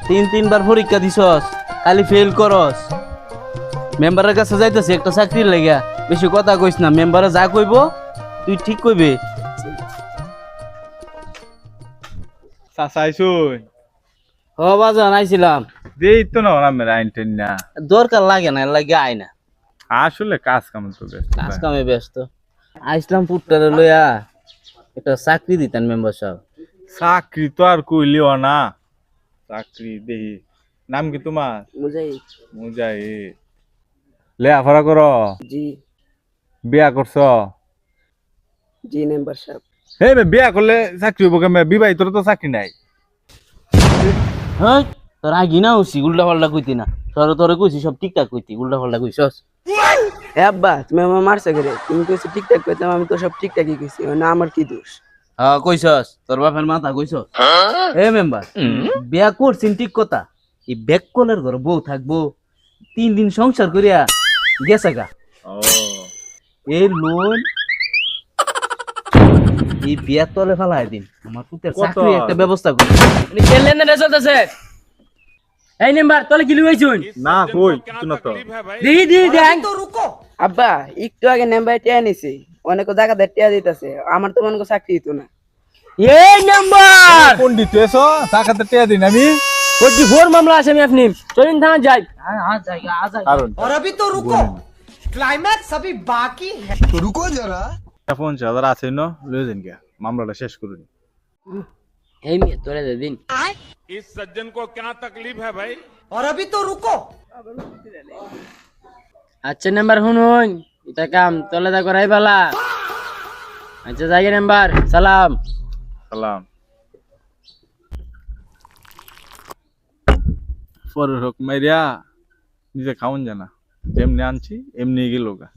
তিনবার পরীক্ষা দিছস, খালি ফেল করস। মেম্বারের কাছে যাইতেছি একটা চাকরির লাগা, বেশি কথা কইস না। মেম্বারে যা কইব তুই ঠিক কইবে। চাচাইছুই হ বাজান আইছিলাম, দেই তো না আমার আইনটেন না দরকার লাগে না, এর লাগে আয় না, আসলে কাজ কাম তো ব্যস্ত কাজ কামে ব্যস্ত। আইসলাম পুট্টারে লইয়া একটা চাকরি দিতেন মেম্বার সাহেব। চাকরি তো আর কইলিও না, চাকরি দেহি। নাম কি তোমার? মুজাহিদ। মুজাহিদ। লেখাপড়া করো? জি বিয়া করছ? জি মেম্বার সাহেব। এই বিয়া করলে চাকরি হবো কেমন? বিবাহিত তো চাকরি নাই। হ্যাঁ তোর আগি না হচ্ছি, উল্টা পাল্টা কইতি না। তোরে কইছি সব ঠিকঠাক কইতি, উল্টা পাল্টা কইছস। আব্বা তুমি আমার মারছে করে, তুমি কইছো ঠিকঠাক কইতাম, আমি তো সব ঠিকঠাকই কইছি, না আমার কি দোষ? হ্যাঁ কইছস, তোর বাপের মাথা কইছস। এ মেম্বার, বিয়া করছিন ঠিক কথা, এই বেককলের ঘর বউ থাকবো, 3 দিন সংসার করিয়া গেছে গা। ও এই লোন এই বিয়ার তলে ফেলাই দিন, আমার পুতের কত? চাকরি একটা ব্যবস্থা করি। খেললেন না চলতেছে। এই নাম্বার তোলে কি লইছুন? না কই কিছু না তো। দি দি দেন তো রুকো। আব্বা একটু আগে নাম্বার টিয়া নিছি, অনেক জায়গাতে টিয়া দিতেছে, আমার তো মনে কো চাকরি হইতো না। এই নাম্বার কোন দিতে এসো? টাকাতে টিয়া দিন আমি। ওই কি ফোর মামলা আছে আমি আপনি চলুন থানা যাই। কারণ और अभी तो रुको, क्लाइमैक्स अभी बाकी है। तो रुको जरा। 50,000 আছে ন, লয়ে যান গিয়া মামলাটা শেষ করুন। এই মি তোরে দে দিন। इस सज्जन को क्या तकलीफ है भाई? और अभी तो रुको, আচ্ছা নাম্বার শুনুন, এটা কাম তোলে দা করাই বালা। আচ্ছা জায়গা নাম্বার সালাম। সালাম। পরের হোক মাইরিয়া নিজে খাওন জানা, যেমনি আনছি এমনি গেল গা।